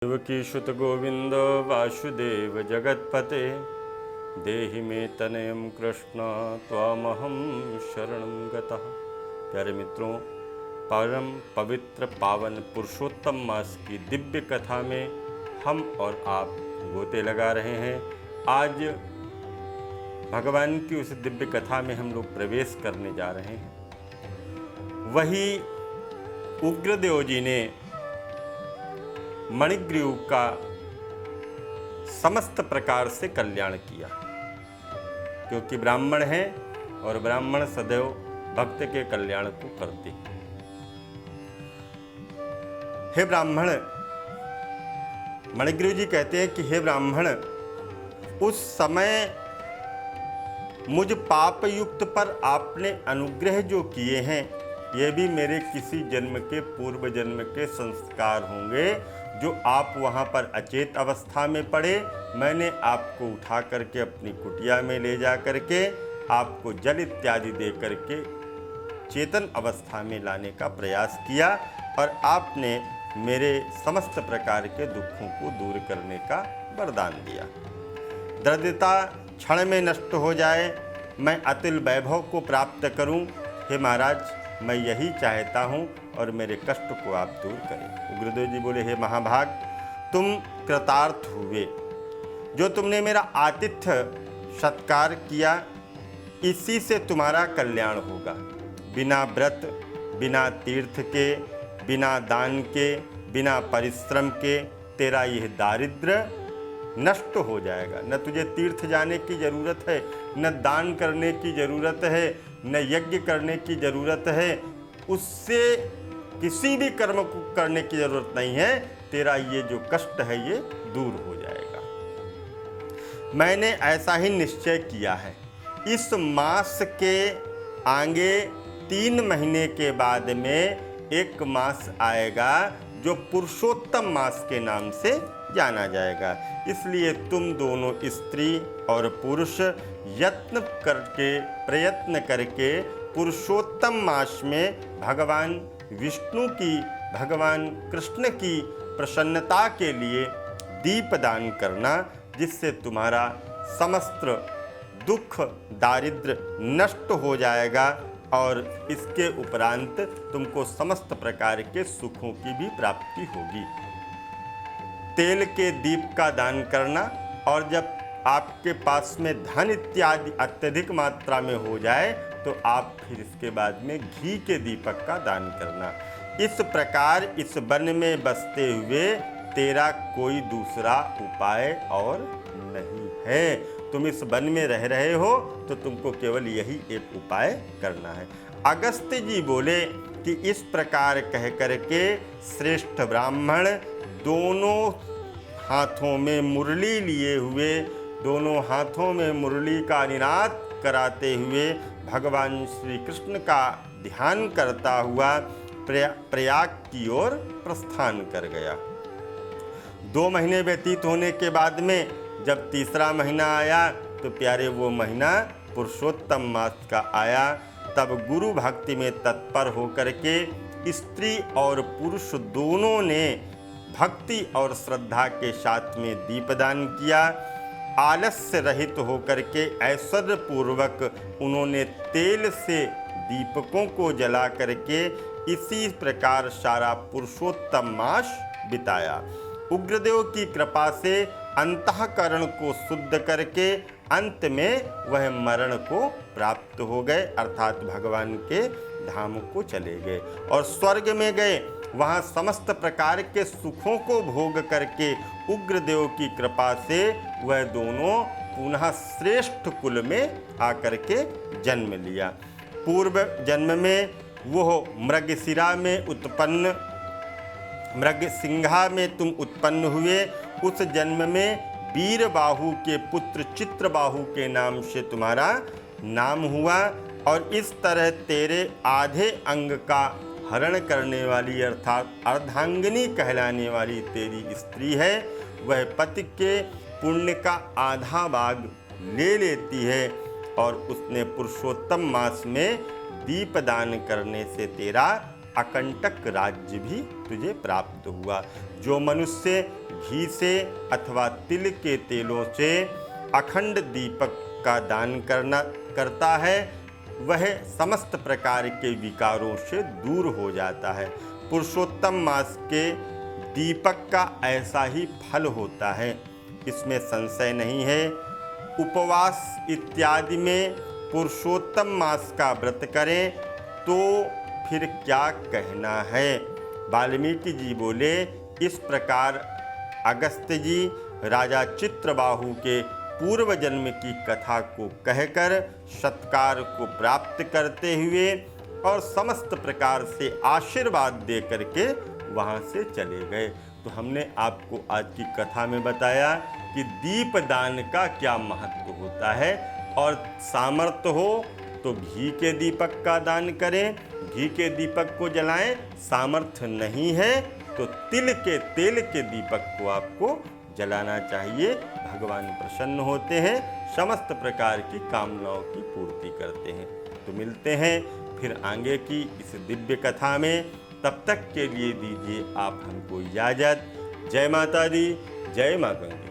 देवकीसुत गोविंद वासुदेव जगत्पते देहि मे तनयं कृष्ण त्वामहं शरणं गतः। प्यारे मित्रों, परम पवित्र पावन पुरुषोत्तम मास की दिव्य कथा में हम और आप गोते लगा रहे हैं। आज भगवान की उस दिव्य कथा में हम लोग प्रवेश करने जा रहे हैं। वही उग्रदेव जी ने मणिग्रीव का समस्त प्रकार से कल्याण किया, क्योंकि ब्राह्मण हैं और ब्राह्मण सदैव भक्त के कल्याण को करते हैं। हे ब्राह्मण, मणिग्रीव जी कहते हैं कि हे ब्राह्मण, उस समय मुझ पाप युक्त पर आपने अनुग्रह जो किए हैं, ये भी मेरे किसी जन्म के पूर्व जन्म के संस्कार होंगे, जो आप वहाँ पर अचेत अवस्था में पड़े। मैंने आपको उठा करके अपनी कुटिया में ले जा करके आपको जल इत्यादि दे करके चेतन अवस्था में लाने का प्रयास किया, और आपने मेरे समस्त प्रकार के दुखों को दूर करने का वरदान दिया। दरिद्रता क्षण में नष्ट हो जाए, मैं अतुल वैभव को प्राप्त करूं। हे महाराज, मैं यही चाहता हूं और मेरे कष्ट को आप दूर करें। उग्रदेव जी बोले, हे महाभाग, तुम कृतार्थ हुए। जो तुमने मेरा आतिथ्य सत्कार किया, इसी से तुम्हारा कल्याण होगा। बिना व्रत, बिना तीर्थ के, बिना दान के, बिना परिश्रम के तेरा यह दारिद्र्य नष्ट हो जाएगा। न तुझे तीर्थ जाने की जरूरत है, न दान करने की जरूरत है, न यज्ञ करने की जरूरत है। उससे किसी भी कर्म को करने की जरूरत नहीं है। तेरा ये जो कष्ट है ये दूर हो जाएगा। मैंने ऐसा ही निश्चय किया है। इस मास के आगे 3 महीने के बाद में एक मास आएगा जो पुरुषोत्तम मास के नाम से जाना जाएगा। इसलिए तुम दोनों स्त्री और पुरुष प्रयत्न करके पुरुषोत्तम मास में भगवान विष्णु की, भगवान कृष्ण की प्रसन्नता के लिए दीपदान करना, जिससे तुम्हारा समस्त दुख दारिद्र्य नष्ट हो जाएगा और इसके उपरांत तुमको समस्त प्रकार के सुखों की भी प्राप्ति होगी। तेल के दीप का दान करना, और जब आपके पास में धन इत्यादि अत्यधिक मात्रा में हो जाए तो आप फिर इसके बाद में घी के दीपक का दान करना। इस प्रकार इस वन में बसते हुए तेरा कोई दूसरा उपाय और नहीं है। तुम इस वन में रह रहे हो तो तुमको केवल यही एक उपाय करना है। अगस्त्य जी बोले कि इस प्रकार कह करके श्रेष्ठ ब्राह्मण दोनों हाथों में मुरली लिए हुए, दोनों हाथों में मुरली का निनाद कराते हुए भगवान श्री कृष्ण का ध्यान करता हुआ प्रयाग की ओर प्रस्थान कर गया। 2 महीने व्यतीत होने के बाद में जब तीसरा महीना आया तो प्यारे वो महीना पुरुषोत्तम मास का आया। तब गुरु भक्ति में तत्पर होकर के स्त्री और पुरुष दोनों ने भक्ति और श्रद्धा के साथ में दीपदान किया। आलस्य रहित होकर के ऐश्वर्य पूर्वक उन्होंने तेल से दीपकों को जला करके इसी प्रकार सारा पुरुषोत्तम मास बिताया। उग्रदेव की कृपा से अंतःकरण को शुद्ध करके अंत में वह मरण को प्राप्त हो गए, अर्थात भगवान के धाम को चले गए और स्वर्ग में गए। वहाँ समस्त प्रकार के सुखों को भोग करके उग्रदेव की कृपा से वह दोनों पुनः श्रेष्ठ कुल में आकर के जन्म लिया। पूर्व जन्म में वो मृगशिरा में उत्पन्न, मृगसिंहा में तुम उत्पन्न हुए। उस जन्म में वीरबाहु के पुत्र चित्रबाहु के नाम से तुम्हारा नाम हुआ, और इस तरह तेरे आधे अंग का हरण करने वाली अर्थात अर्धांगिनी कहलाने वाली तेरी स्त्री है, वह पति के पुण्य का आधा भाग ले लेती है, और उसने पुरुषोत्तम मास में दीपदान करने से तेरा अकंटक राज्य भी तुझे प्राप्त हुआ। जो मनुष्य घी से अथवा तिल के तेलों से अखंड दीपक का दान करता है वह समस्त प्रकार के विकारों से दूर हो जाता है। पुरुषोत्तम मास के दीपक का ऐसा ही फल होता है, इसमें संशय नहीं है। उपवास इत्यादि में पुरुषोत्तम मास का व्रत करें तो फिर क्या कहना है। वाल्मीकि जी बोले, इस प्रकार अगस्त्य जी राजा चित्रबाहु के पूर्व जन्म की कथा को कहकर सत्कार को प्राप्त करते हुए और समस्त प्रकार से आशीर्वाद दे करके वहाँ से चले गए। तो हमने आपको आज की कथा में बताया कि दीपदान का क्या महत्व होता है, और सामर्थ्य हो तो घी के दीपक का दान करें, घी के दीपक को जलाएं। सामर्थ्य नहीं है तो तिल के तेल के दीपक को आपको जलाना चाहिए। भगवान प्रसन्न होते हैं, समस्त प्रकार की कामनाओं की पूर्ति करते हैं। तो मिलते हैं फिर आगे की इस दिव्य कथा में। तब तक के लिए दीजिए आप हमको इजाज़त। जय माता दी, जय माँ गंगा।